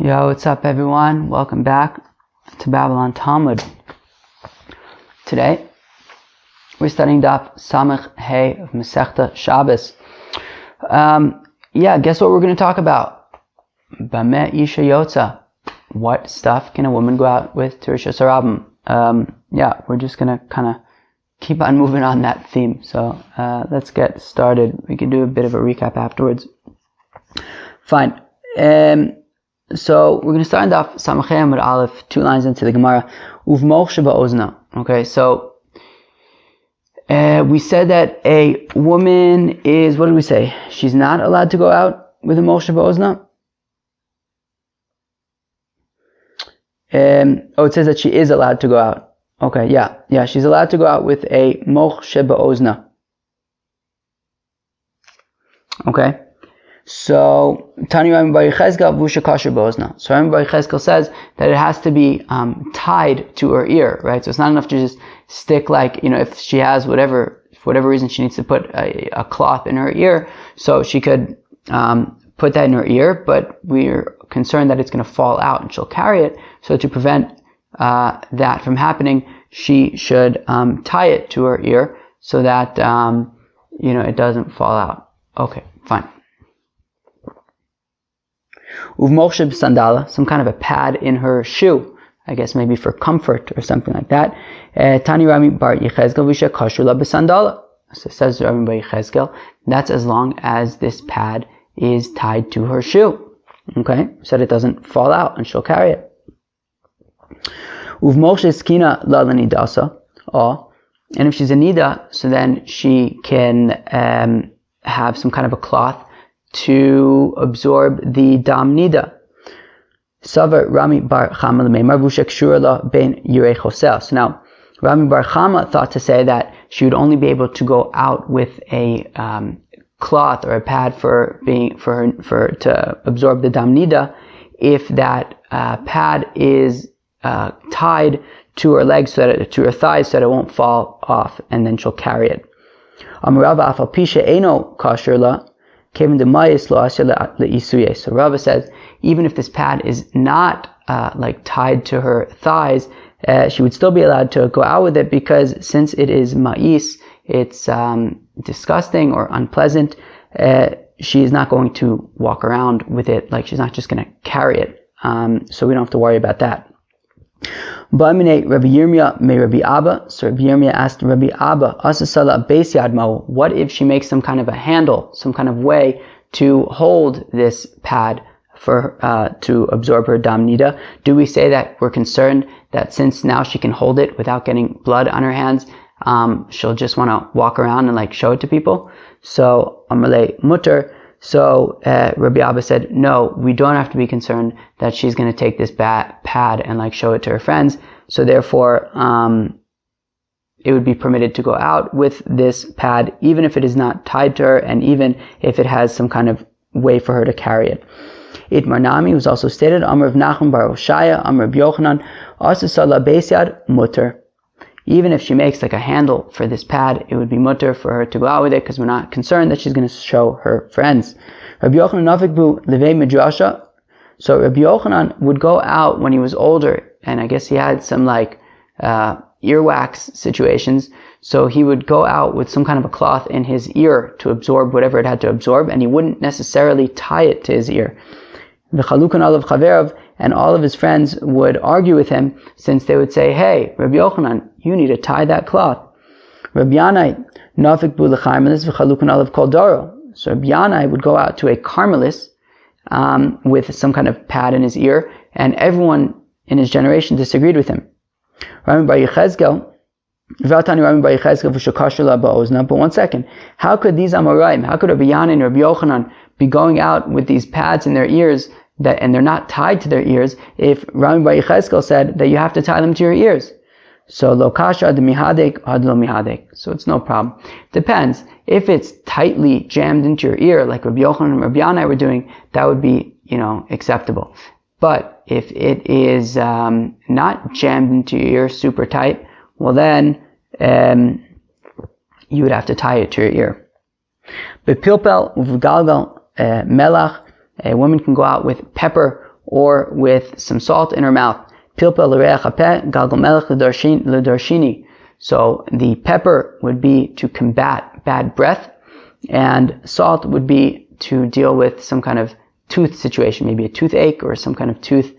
Yo, what's up everyone? Welcome back to Babylon Talmud. Today, we're studying Daf Samech Hey of Masechta Shabbos. Guess what we're going to talk about? Bameh Isha Yotza. What stuff can a woman go out with to Rosh Hashanah? We're just going to kind of keep on moving on that theme. So, let's get started. We can do a bit of a recap afterwards. Fine. So we're going to start off Samachay Amud Aleph, 2 lines into the Gemara. Uvmoch sheba ozna. Okay, so we said that a woman is, what did we say? She's not allowed to go out with a moch sheba ozna. It says that she is allowed to go out. Okay, yeah, she's allowed to go out with a moch sheba ozna. Okay. So, Tani Rami Bar Yechezkel Vusha Kasher Bozna. So, Rami Bar Yechezkel says that it has to be tied to her ear, right? So, it's not enough to just stick if she has for whatever reason she needs to put a cloth in her ear, so she could put that in her ear, but we're concerned that it's going to fall out and she'll carry it. So, to prevent that from happening, she should tie it to her ear so that, it doesn't fall out. Okay, fine. Uvmochsheb sandala, some kind of a pad in her shoe, I guess maybe for comfort or something like that. Tani Rami Bar Yechezkel Visha Kashula B'Sandala. So says Rami Bar Yechezkel, that's as long as this pad is tied to her shoe. Okay, so that it doesn't fall out and she'll carry it. Uvmochsheb skina lalanidasa. And if she's a nida, so then she can have some kind of a cloth to absorb the dam nida. Savar Rami Bar Chama l'meimar v'ushek shurala ben yirei chosel. So now, Rami Bar Chama thought to say that she would only be able to go out with a cloth or a pad to absorb the dam nida if that pad is tied to her legs, to her thighs, so that it won't fall off, and then she'll carry it. Amarava afal pisha eno kasher la. So Rava says, even if this pad is not tied to her thighs, she would still be allowed to go out with it, because since it is ma'is, it's disgusting or unpleasant, she is not going to walk around with it, she's not just going to carry it, so we don't have to worry about that. Ba'amine Rabbi Yirmiyah may Rabbi Abba. So Rabbi Yirmiyah asked Rabbi Abba, Asasala beis yad ma'u. What if she makes some kind of a handle, some kind of way to hold this pad for to absorb her dam nida? Do we say that we're concerned that since now she can hold it without getting blood on her hands, she'll just want to walk around and show it to people? So Amalei mutter. So Rabbi Abba said, no, we don't have to be concerned that she's going to take this pad and show it to her friends. So therefore, it would be permitted to go out with this pad, even if it is not tied to her, and even if it has some kind of way for her to carry it. Itmar Nami was also stated, Amr of Nachum bar Oshaya, Amr of Yochanan, Asasala beis yad mutter. Even if she makes a handle for this pad, it would be mutter for her to go out with it, because we're not concerned that she's going to show her friends. Rabbi Yochanan nafikbu levei midrasha. So Rabbi Yochanan would go out when he was older, and I guess he had some earwax situations. So he would go out with some kind of a cloth in his ear to absorb whatever it had to absorb, and he wouldn't necessarily tie it to his ear. V'chalukan alav chaverav, and all of his friends would argue with him, since they would say, hey, Rabbi Yochanan, you need to tie that cloth. Rabbi Yanai, nafik bu l'charmelis v'chalukan alav kol daro. So Rabbi Yanai would go out to a Carmelis with some kind of pad in his ear, and everyone in his generation disagreed with him. Rami Bar Yechezkel, but one second, how could these Amoraim, how could Rabbi Yanai and Rabbi Yochanan be going out with these pads in their ears and they're not tied to their ears, if Rami Bar Yechezkel said that you have to tie them to your ears? So lo kasha ad mihadek ad lo mihadek. So it's no problem. Depends. If it's tightly jammed into your ear, like Rabbi Yochanan and Rabbi Yanai were doing, that would be, acceptable. But if it is not jammed into your ear super tight, well then you would have to tie it to your ear. Bepilpel uvgalgal melach. A woman can go out with pepper or with some salt in her mouth. Pilpel l'reach hapeh, galgal melech l'darshini. So the pepper would be to combat bad breath, and salt would be to deal with some kind of tooth situation, maybe a toothache or some kind of tooth,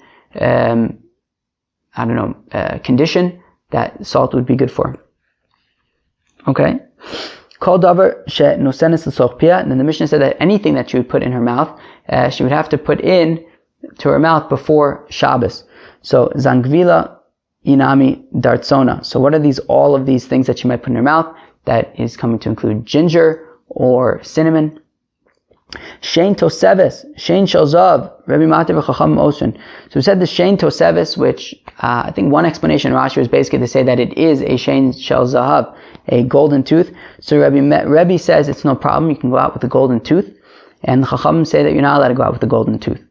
condition that salt would be good for. Okay? Kol davar she'nosenes l'soch pia, and then the Mishnah said that anything that she would put in her mouth, she would have to put in to her mouth before Shabbos. So, zangvila, inami, dartsona. So what are all of these things that she might put in her mouth? That is coming to include ginger or cinnamon. Shein toseves, shein shalzav, Rabbi Matir v'chacham osrin. So we said the shein toseves, which I think one explanation in Rashi was basically to say that it is a shein shel zahav, a golden tooth. So Rabbi says it's no problem, you can go out with a golden tooth, and the chacham say that you're not allowed to go out with a golden tooth.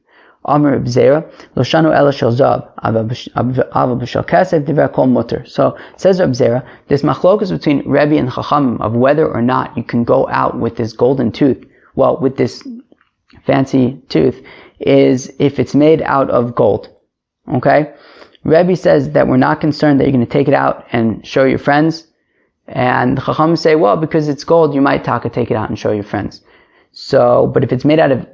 Amr b'zera, lo shanu ela shel zahav, ava b'shel kesef divrei kol mutter. So says Reb Zera, this machlokas between Rabbi and chacham of whether or not you can go out with this golden tooth, well, with this fancy tooth, is if it's made out of gold. Okay? Rebbe says that we're not concerned that you're going to take it out and show your friends. And the Chacham say, well, because it's gold, you might take it out and show your friends. So, but if it's made out of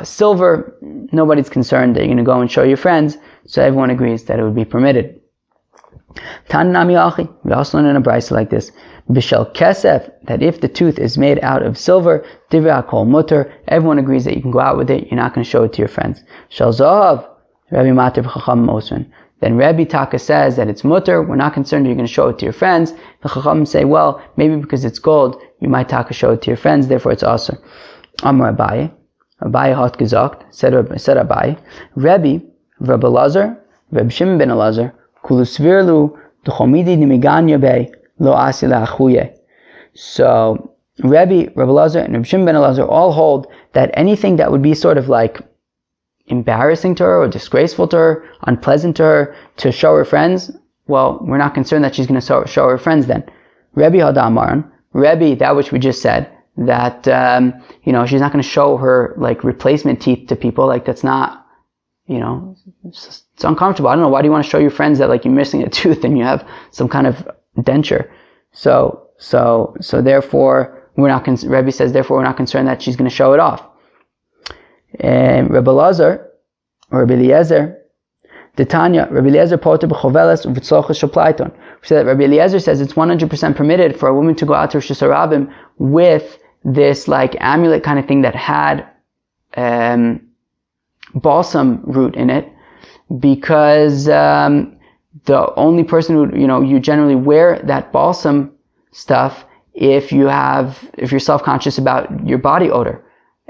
silver, nobody's concerned that you're going to go and show your friends. So everyone agrees that it would be permitted. Tan nami achi. We also learn in a brayso like this. Bishel kesef, that if the tooth is made out of silver, divrei kol mutter, everyone agrees that you can go out with it, you're not going to show it to your friends. Shel zahav, Rabbi Matir v'chacham osrin. Then Rabbi Taka says that it's mutter, we're not concerned that you're going to show it to your friends. The chacham say, well, maybe because it's gold, you might Taka show it to your friends, therefore it's also. Amar Abaye hat gesagt, said Abaye, Rabbi Elazar, Rabbi Shimon ben Elazar, kulu svirlu d'chomidi nimiganya bei, lo asila achuye. So Rabbi Elazar and Rabbi Shimon ben Elazar all hold that anything that would be sort of like embarrassing to her or disgraceful to her, unpleasant to her, to show her friends, well, we're not concerned that she's going to show her friends then. Rabbi Hadamaran, Rabbi, that which we just said, that she's not going to show her like replacement teeth to people, like that's not, it's uncomfortable. I don't know, why do you want to show your friends that like you're missing a tooth and you have some kind of denture? So therefore Rebbe says, therefore we're not concerned that she's going to show it off. Rabbi Elazar, or Rabbi Eliezer, Tanya, Rabbi Eliezer poter b'choveles u'v'tzlochas shel. We said that Rabbi Eliezer says it's 100% permitted for a woman to go out to Rosh Hashanah with this like amulet kind of thing that had balsam root in it, because the only person who, you generally wear that balsam stuff if you're self-conscious about your body odor.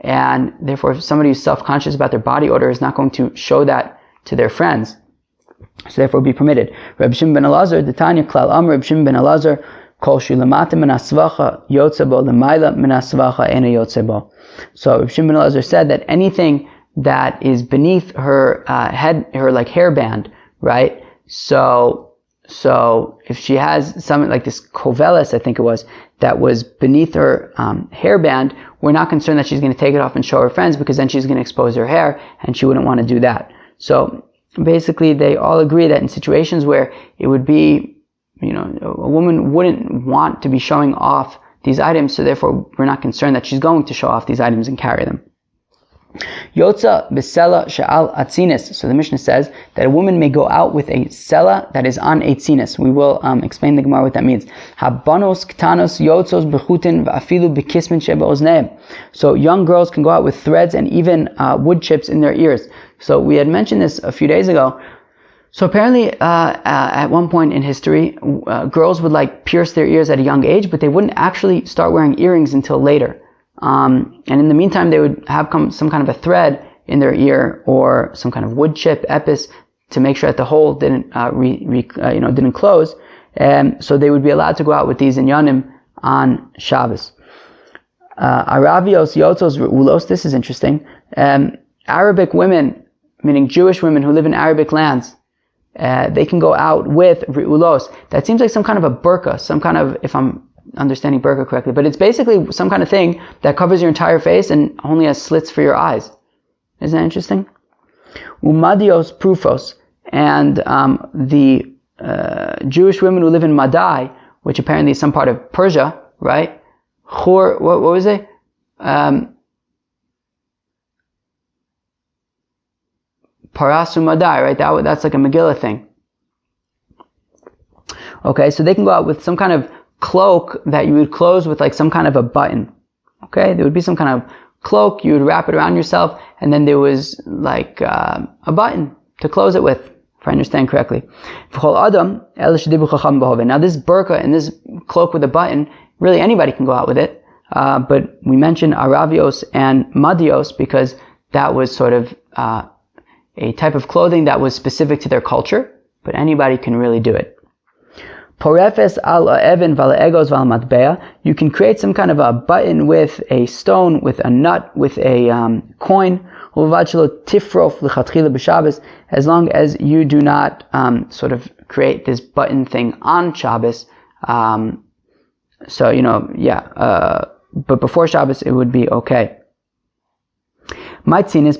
And therefore, if somebody who's self-conscious about their body odor is not going to show that to their friends, so therefore be permitted. Reb Shimon ben Elazar, the Tanya Klal Am, Reb Shimon ben Elazar, Kol Shulamata min asvacha yotzebo l'mayla min asvacha ena yotzebo. So Reb Shimon ben Elazar said that anything that is beneath her head, her like hairband, right? So if she has something like this koveles, I think it was, that was beneath her hairband, we're not concerned that she's going to take it off and show her friends, because then she's going to expose her hair, and she wouldn't want to do that. So basically, they all agree that in situations where it would be, a woman wouldn't want to be showing off these items, so therefore we're not concerned that she's going to show off these items and carry them. Yotza b'sela she'al atzinis. So the Mishnah says that a woman may go out with a sela that is on atzinis. We will explain the Gemara what that means. Habanos ktanos yotzos b'chutin v'afilu b'kismin shebe'ozneim. So young girls can go out with threads and even wood chips in their ears. So we had mentioned this a few days ago. So apparently, at one point in history, girls would like pierce their ears at a young age, but they wouldn't actually start wearing earrings until later. And in the meantime, they would have some kind of a thread in their ear or some kind of wood chip, epis, to make sure that the hole didn't didn't close. So they would be allowed to go out with these in Yanim on Shabbos. Aravios yotzos ulos. This is interesting. Arabic women, meaning Jewish women who live in Arabic lands, they can go out with ri'ulos. That seems like some kind of a burqa, some kind of, if I'm understanding burqa correctly, but it's basically some kind of thing that covers your entire face and only has slits for your eyes. Isn't that interesting? Umadios Prufos, and the Jewish women who live in Madai, which apparently is some part of Persia, right? What was it? Parasu Madai, right? That's like a Megillah thing. Okay, so they can go out with some kind of cloak that you would close with like some kind of a button. Okay, there would be some kind of cloak, you would wrap it around yourself, and then there was like a button to close it with, if I understand correctly. Now this burqa and this cloak with a button, really anybody can go out with it, but we mentioned Aravios and Madios because that was sort of a type of clothing that was specific to their culture, but anybody can really do it. Porefes al even egos val matbea. You can create some kind of a button with a stone, with a nut, with a coin. Tifrof l'chatchila b'Shabbos. As long as you do not sort of create this button thing on Shabbos. But before Shabbos it would be okay. My tzinis.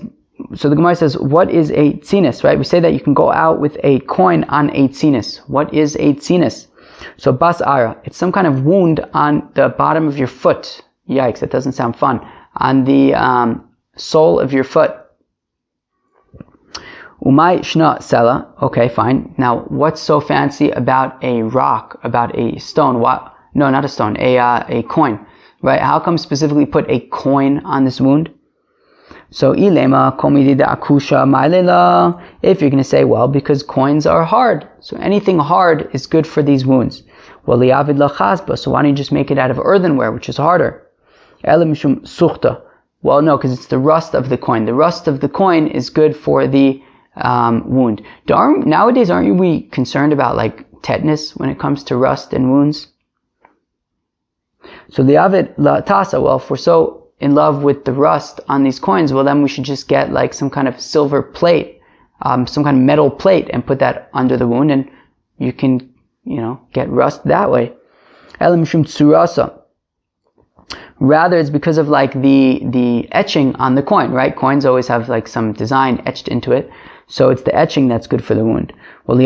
So the Gemara says, what is a tzinis, right? We say that you can go out with a coin on a tzinis. What is a tzinis? So bas ara, it's some kind of wound on the bottom of your foot. Yikes, that doesn't sound fun. On the sole of your foot. Umay shna sela. Okay, fine. Now, what's so fancy about a rock, about a stone? What? No, not a stone, a coin, right? How come specifically put a coin on this wound? So, ilema komidida akusha mailela. If you're going to say, well, because coins are hard, so anything hard is good for these wounds. Well, liavid lachasba. So why don't you just make it out of earthenware, which is harder? Elimishum suchta. Well, no, because it's the rust of the coin. The rust of the coin is good for the wound. Nowadays, aren't we concerned about like tetanus when it comes to rust and wounds? So liavid la tasa. Well, if we're so in love with the rust on these coins, well then we should just get like some kind of silver plate, some kind of metal plate, and put that under the wound, and you can, get rust that way. Rather, it's because of like the etching on the coin, right? Coins always have like some design etched into it, so it's the etching that's good for the wound. Well,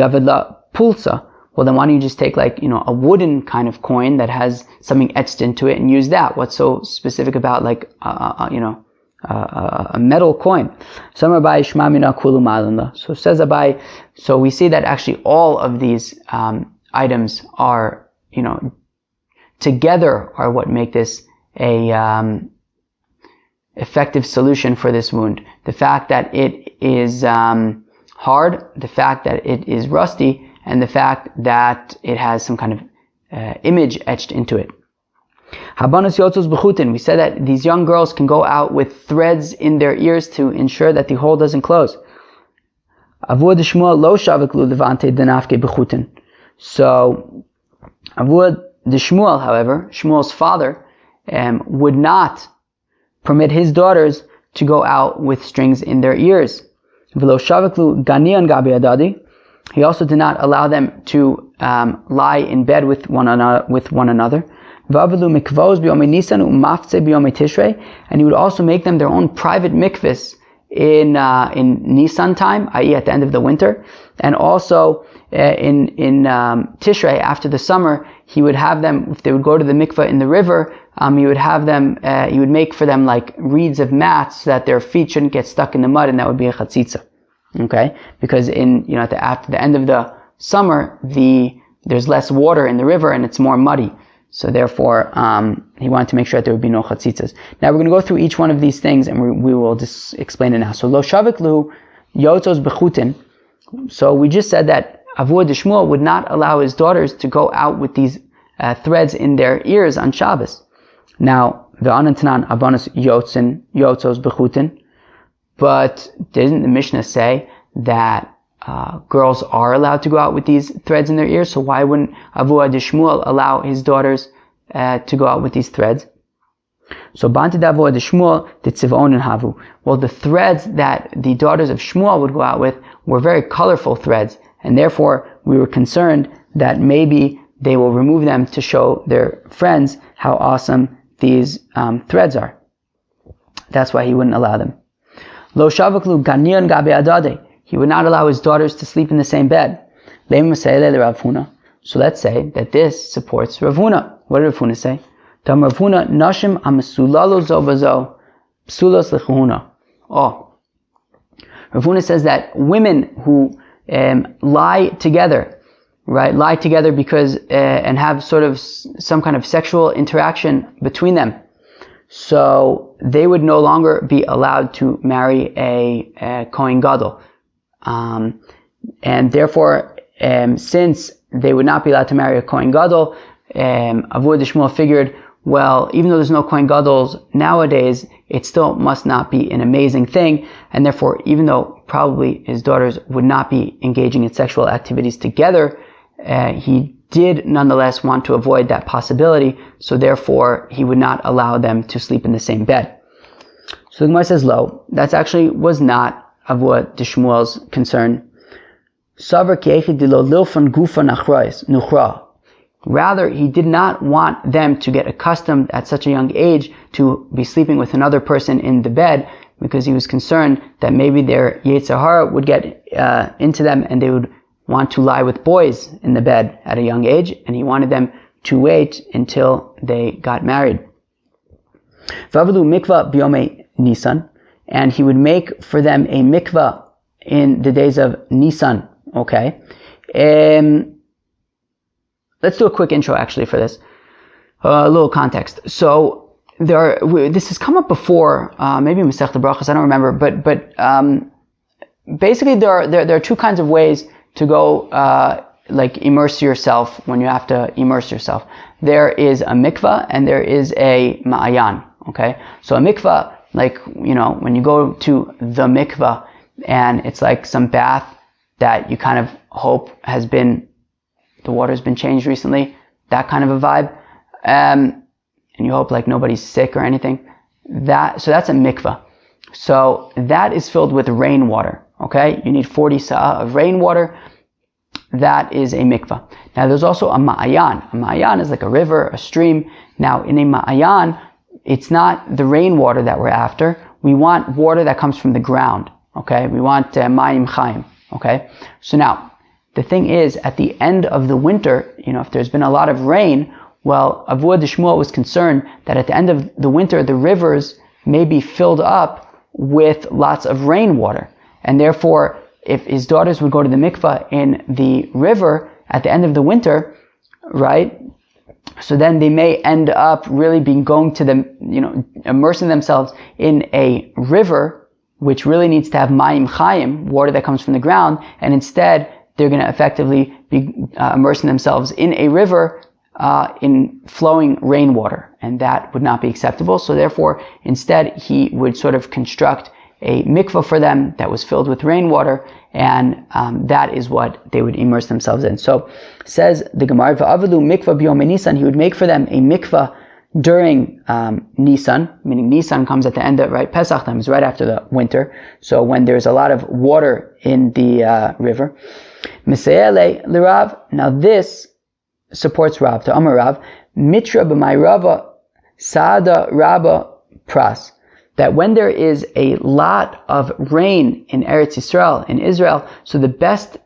pulsa. Well, then why don't you just take like, a wooden kind of coin that has something etched into it and use that? What's so specific about like, a metal coin? So says Abai, so we see that actually all of these items are, together are what make this a effective solution for this wound. The fact that it is hard, the fact that it is rusty, and the fact that it has some kind of image etched into it. We said that these young girls can go out with threads in their ears to ensure that the hole doesn't close. So, Avud the Shmuel, however, Shmuel's father, would not permit his daughters to go out with strings in their ears. He also did not allow them to lie in bed with one another. And he would also make them their own private mikvahs in Nisan time, i.e. at the end of the winter, and also in Tishrei after the summer. He would have them, if they would go to the mikvah in the river, he would make for them like reeds of mats so that their feet shouldn't get stuck in the mud, and that would be a chatzitza. Okay, because after the end of the summer, there's less water in the river and it's more muddy. So therefore, he wanted to make sure that there would be no chatzitzas. Now we're going to go through each one of these things and we will just explain it now. So lo shavik lu yotzos bechutin. So we just said that Avud Shmuel would not allow his daughters to go out with these threads in their ears on Shabbos. Now ve'anantanan avanos yotzos bechutin. But didn't the Mishnah say that girls are allowed to go out with these threads in their ears? So why wouldn't Avud Shmuel allow his daughters to go out with these threads? So Bantid Avud Shmuel did tzivon and havu. Well, the threads that the daughters of Shmuel would go out with were very colorful threads, and therefore we were concerned that maybe they will remove them to show their friends how awesome these threads are. That's why he wouldn't allow them. Lo shavaklu ganion gabe adade. He would not allow his daughters to sleep in the same bed. So let's say that this supports Rav Huna. What did Rav Huna say? Tam Rav Huna nashim amesulalo zo bazo psulos lechuna. Oh, Rav Huna says that women who lie together, right? Lie together because and have sort of some kind of sexual interaction between them. So they would no longer be allowed to marry a Kohen Gadol. And therefore, since they would not be allowed to marry a Kohen Gadol, Avur Shmuel figured, well, even though there's no Kohen Gadol's nowadays, it still must not be an amazing thing, and therefore, even though probably his daughters would not be engaging in sexual activities together, he did nonetheless want to avoid that possibility, so therefore, he would not allow them to sleep in the same bed. So the Gemara says, lo, that actually was not Avur Shmuel's concern. Rather, he did not want them to get accustomed at such a young age to be sleeping with another person in the bed, because he was concerned that maybe their Yetzer Hara would get into them and they would want to lie with boys in the bed at a young age, and he wanted them to wait until they got married. V'avadu mikvah b'yomei Nisan, and he would make for them a mikvah in the days of Nisan. Okay. Let's do a quick intro actually for this. A little context. So this has come up before, maybe Masechta Brachos, I don't remember, but basically there are two kinds of ways to go like immerse yourself when you have to immerse yourself. There is a mikvah and there is a ma'ayan. Okay. So a mikvah, like, you know, when you go to the mikvah and it's like some bath that you kind of hope the water's been changed recently, that kind of a vibe, and you hope like nobody's sick or anything. So that's a mikvah. So that is filled with rainwater. Okay, you need 40 sa'ah of rainwater. That is a mikvah. Now there's also a ma'ayan. A ma'ayan is like a river, a stream. Now in a ma'ayan, it's not the rainwater that we're after. We want water that comes from the ground. Okay, we want mayim chaim. Okay, so now the thing is, at the end of the winter, you know, if there's been a lot of rain, well, Avur Shmuel was concerned that at the end of the winter, the rivers may be filled up with lots of rainwater. And therefore, if his daughters would go to the mikvah in the river at the end of the winter, right, so then they may end up really going to the, you know, immersing themselves in a river, which really needs to have mayim chayim, water that comes from the ground, and instead, they're going to effectively be immersing themselves in a river in flowing rainwater, and that would not be acceptable. So therefore, instead, he would sort of construct a mikvah for them that was filled with rainwater, and that is what they would immerse themselves in. So says the Gemara, "Va'avadu mikvah b'yom Nisan." He would make for them a mikvah during Nisan, meaning Nisan comes at the end of, right, Pesach time is right after the winter, so when there's a lot of water in the river. Miseele l'Rav. Now this supports Rav. To Amar Rav, Mitra b'may Rava Sada Rabba Pras. That when there is a lot of rain in Eretz Yisrael, in Israel, so the best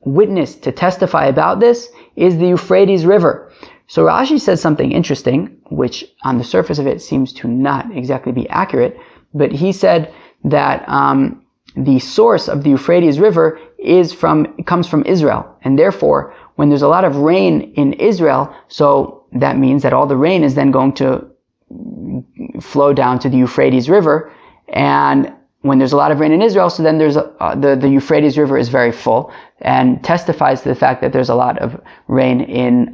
witness to testify about this is the Euphrates River. So Rashi says something interesting, which on the surface of it seems to not exactly be accurate, but he said that the source of the Euphrates River comes from Israel, and therefore, when there's a lot of rain in Israel, so that means that all the rain is then going to flow down to the Euphrates River, and when there's a lot of rain in Israel, so then there's the Euphrates River is very full, and testifies to the fact that there's a lot of rain in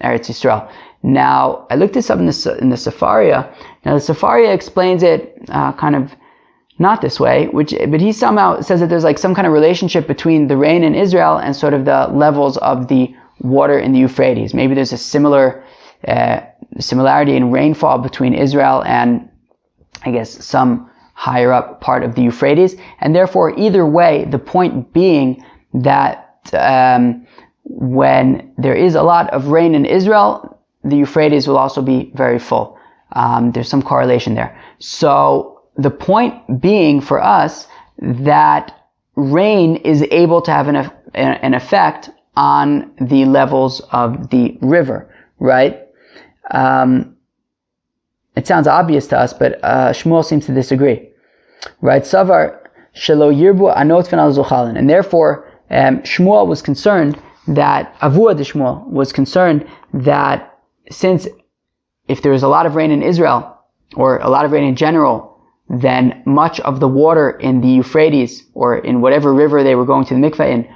Eretz Yisrael. Now, I looked this up in the Sefaria. Now, the Sefaria explains it kind of not this way, but he somehow says that there's like some kind of relationship between the rain in Israel and sort of the levels of the water in the Euphrates. Maybe there's a similarity in rainfall between Israel and, I guess, some higher up part of the Euphrates. And therefore, either way, the point being that when there is a lot of rain in Israel, the Euphrates will also be very full. There's some correlation there. So the point being for us that rain is able to have an effect on the levels of the river, right? It sounds obvious to us, but Shmuel seems to disagree, right? Savar shelo yirbu anot v'nal zuchalin, and therefore Shmuel was concerned that Avua de Shmuel was concerned that since if there is a lot of rain in Israel or a lot of rain in general, then much of the water in the Euphrates or in whatever river they were going to the mikveh in,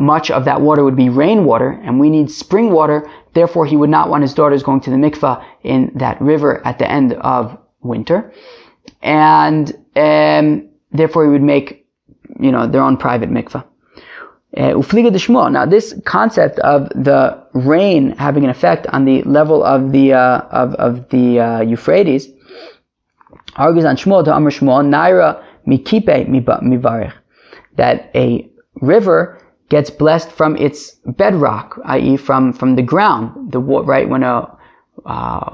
much of that water would be rainwater, and we need spring water. Therefore, he would not want his daughters going to the mikveh in that river at the end of winter, and therefore he would make, their own private mikveh. Ufliga de Shmuel. Now, this concept of the rain having an effect on the level of the Euphrates argues on Shmuel to Amr Shmuel Naira mikipe mivarech, that a river gets blessed from its bedrock, i.e., from the ground. Right, when a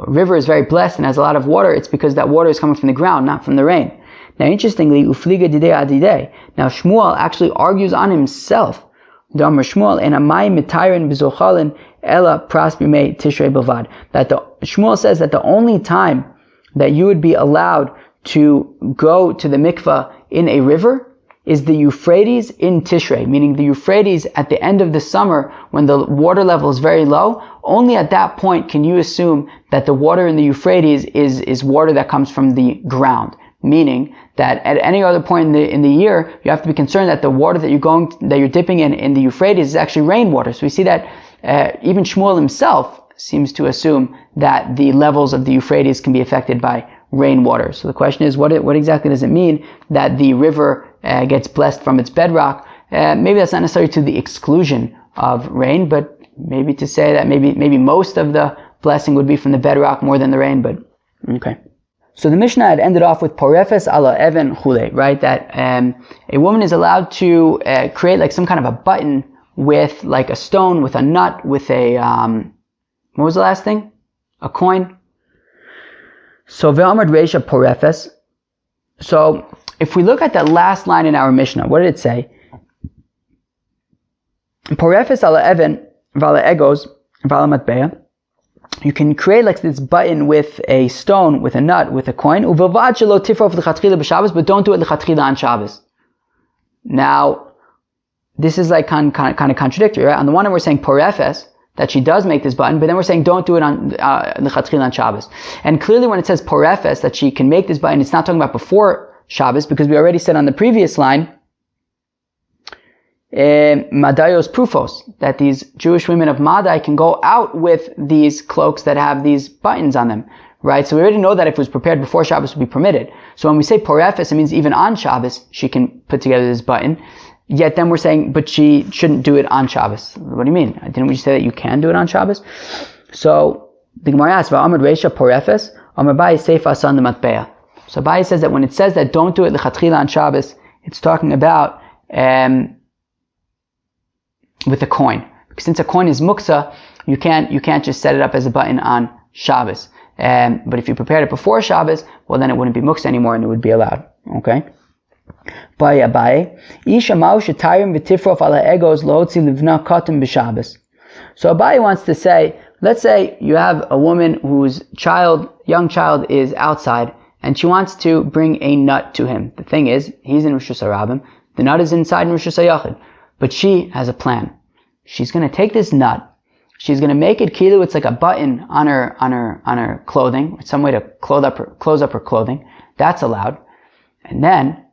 river is very blessed and has a lot of water, it's because that water is coming from the ground, not from the rain. Now, interestingly, ufliga didei adidei. Now, Shmuel actually argues on himself. Damar Shmuel and amayim mitayrin b'zochalin ela pras b'mei tishrei bilvad. That Shmuel says that the only time that you would be allowed to go to the mikveh in a river is the Euphrates in Tishrei, meaning the Euphrates at the end of the summer when the water level is very low. Only at that point can you assume that the water in the Euphrates is water that comes from the ground. Meaning that at any other point in the year, you have to be concerned that the water that you're dipping in the Euphrates is actually rainwater. So we see that even Shmuel himself seems to assume that the levels of the Euphrates can be affected by rainwater. So the question is, what exactly does it mean that the river gets blessed from its bedrock? Maybe that's not necessarily to the exclusion of rain, but maybe to say that maybe most of the blessing would be from the bedrock more than the rain. But okay. So the Mishnah had ended off with porefes ala even chule, right? That a woman is allowed to create like some kind of a button with like a stone, with a nut, with a what was the last thing? A coin. So ve'amad reisha porefes. So if we look at that last line in our Mishnah, what did it say? Porefes ala even v'ala egos v'ala matbeya. You can create like this button with a stone, with a nut, with a coin. Uvilvad shelo tifrof l'chatchila b'Shabbos, but don't do it l'chatchila on Shabbos. Now, this is like kind of contradictory, right? On the one hand, we're saying porefes, that she does make this button, but then we're saying don't do it on l'chatchila on Shabbos. And clearly, when it says porefes, that she can make this button, it's not talking about before Shabbos, because we already said on the previous line, Madayos Prufos, that these Jewish women of Madai can go out with these cloaks that have these buttons on them, right? So we already know that if it was prepared before Shabbos would be permitted. So when we say porefes, it means even on Shabbos she can put together this button. Yet then we're saying, but she shouldn't do it on Shabbos. What do you mean? Didn't we say that you can do it on Shabbos? So the Gemara asks, "Va'amad reisha porefes, Amar Abaye seifa san de matbeya." So Abaye says that when it says that don't do it l'chatchila on Shabbos, it's talking about with a coin. Because since a coin is muksa, you can't just set it up as a button on Shabbos. But if you prepared it before Shabbos, well then it wouldn't be muksa anymore and it would be allowed. Okay? Abaye, Isha ma'u shetayrim v'tifrof ala egos lo'otzi livna kotim b'Shabbos. So Abaye wants to say, let's say you have a woman whose young child is outside and she wants to bring a nut to him. The thing is, he's in Rosh Hashanah, the nut is inside Rosh Hashanah. But she has a plan. She's going to take this nut. She's going to make it kilu. It's like a button on her clothing. Some way to close up her clothing. That's allowed. And then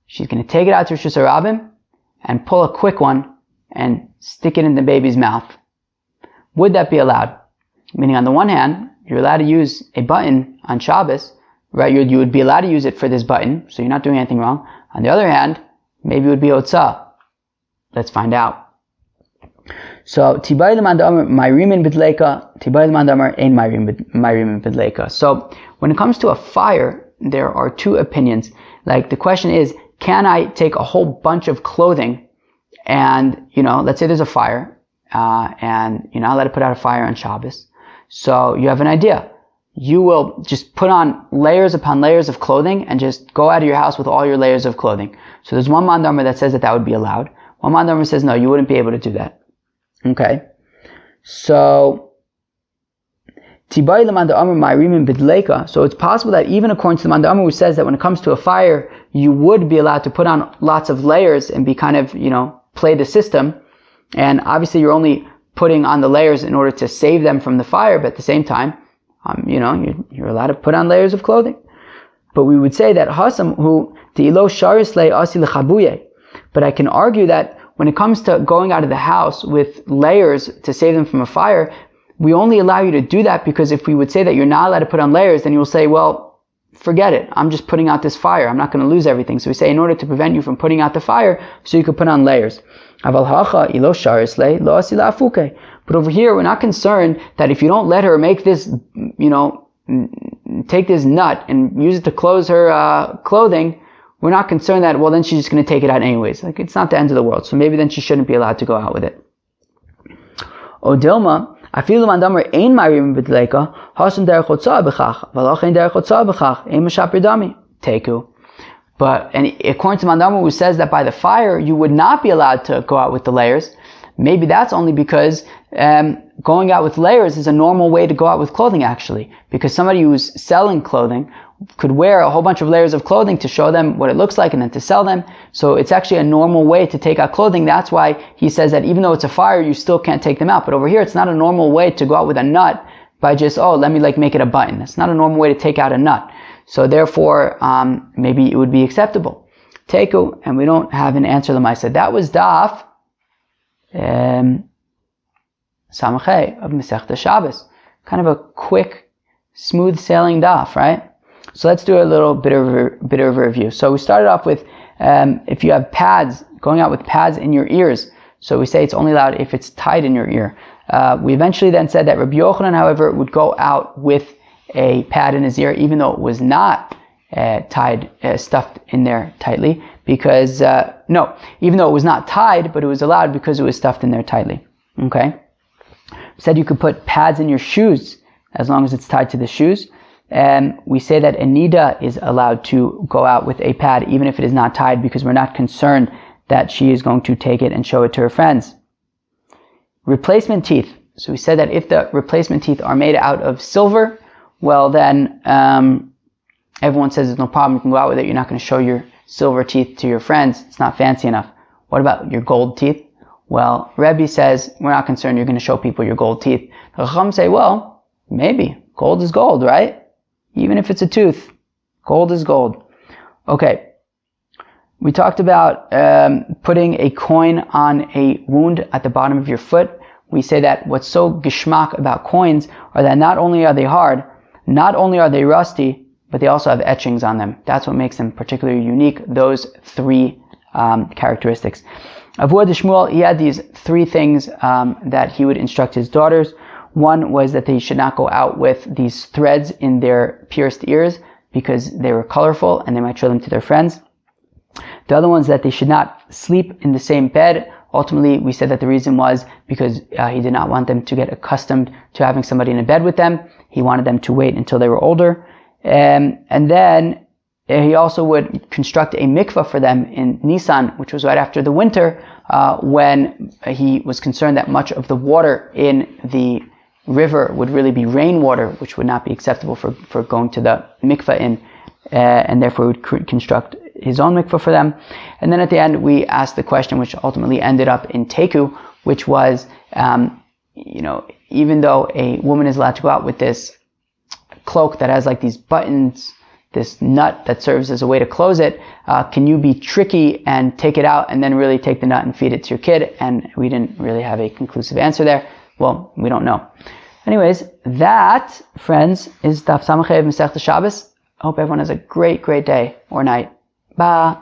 she's going to take it out to Rosh Hashanah and pull a quick one and stick it in the baby's mouth. Would that be allowed? Meaning, on the one hand, you're allowed to use a button on Shabbos, right? You would be allowed to use it for this button, so you're not doing anything wrong. On the other hand, maybe it would be otzah. Let's find out. So, Tibai l'man da'amar mayrimin b'dleika, Tibai l'man da'amar ein mayrimin b'dleika. So, when it comes to a fire, there are two opinions. Like, the question is, can I take a whole bunch of clothing and, let's say there's a fire, and you're not allowed to put out a fire on Shabbos. So, you have an idea. you will just put on layers upon layers of clothing and just go out of your house with all your layers of clothing. So there's one mandamar that says that would be allowed. One mandamar says, no, you wouldn't be able to do that. Okay. So, so it's possible that even according to the mandamar who says that when it comes to a fire, you would be allowed to put on lots of layers and be kind of, play the system. And obviously you're only putting on the layers in order to save them from the fire, but at the same time, you're allowed to put on layers of clothing. But we would say that Hasam who Te'ilo Sharislei Asi Lechabuye. But I can argue that when it comes to going out of the house with layers to save them from a fire, we only allow you to do that because if we would say that you're not allowed to put on layers, then you'll say, well, forget it. I'm just putting out this fire. I'm not going to lose everything. So we say in order to prevent you from putting out the fire, so you could put on layers. But over here, we're not concerned that if you don't let her make this, take this nut and use it to close her clothing, we're not concerned that, well, then she's just going to take it out anyways. Like, it's not the end of the world. So maybe then she shouldn't be allowed to go out with it. O Dilma, afilu mandamar ein marim b'dleika, hasan derech hotzah b'chach, v'loch ein derech hotzah b'chach, ein mashapir dami, teku. And according to mandamar who says that by the fire, you would not be allowed to go out with the layers, maybe that's only because going out with layers is a normal way to go out with clothing, actually. Because somebody who's selling clothing could wear a whole bunch of layers of clothing to show them what it looks like and then to sell them. So it's actually a normal way to take out clothing. That's why he says that even though it's a fire, you still can't take them out. But over here, it's not a normal way to go out with a nut by just, let me make it a button. It's not a normal way to take out a nut. So therefore, maybe it would be acceptable. Teku, and we don't have an answer. Lamaisa. That was daf Samachay of Masechta Shabbos. Kind of a quick, smooth sailing daf, right? So let's do a little bit of a review. So we started off with if you have pads, going out with pads in your ears. So we say it's only allowed if it's tied in your ear. We eventually then said that Rabbi Yochanan, however, would go out with a pad in his ear, even though it was not tied, stuffed in there tightly, because, even though it was not tied, but it was allowed because it was stuffed in there tightly. Okay? We said you could put pads in your shoes, as long as it's tied to the shoes. And we say that a nida is allowed to go out with a pad, even if it is not tied, because we're not concerned that she is going to take it and show it to her friends. Replacement teeth. So we said that if the replacement teeth are made out of silver, well then, everyone says there's no problem, you can go out with it, you're not going to show your silver teeth to your friends, it's not fancy enough. What about your gold teeth? Well, Rebbe says, we're not concerned, you're going to show people your gold teeth. The Chacham say, well, maybe, gold is gold, right? Even if it's a tooth, gold is gold. Okay. We talked about putting a coin on a wound at the bottom of your foot. We say that what's so geschmack about coins are that not only are they hard, not only are they rusty, but they also have etchings on them. That's what makes them particularly unique, those three characteristics. Avua de Shmuel, he had these three things that he would instruct his daughters. One was that they should not go out with these threads in their pierced ears because they were colorful and they might show them to their friends. The other one is that they should not sleep in the same bed. Ultimately, we said that the reason was because he did not want them to get accustomed to having somebody in a bed with them. He wanted them to wait until they were older. And then he also would construct a mikvah for them in Nisan, which was right after the winter, when he was concerned that much of the water in the river would really be rainwater, which would not be acceptable for going to the mikvah in, and therefore would construct his own mikvah for them. And then at the end, we asked the question, which ultimately ended up in Teku, which was, even though a woman is allowed to go out with this cloak that has like these buttons, this nut that serves as a way to close it, can you be tricky and take it out and then really take the nut and feed it to your kid? And we didn't really have a conclusive answer there. Well, we don't know. Anyways, that, friends, is Daf Samachay of Masechta Shabbos. I hope everyone has a great, great day or night. Bye.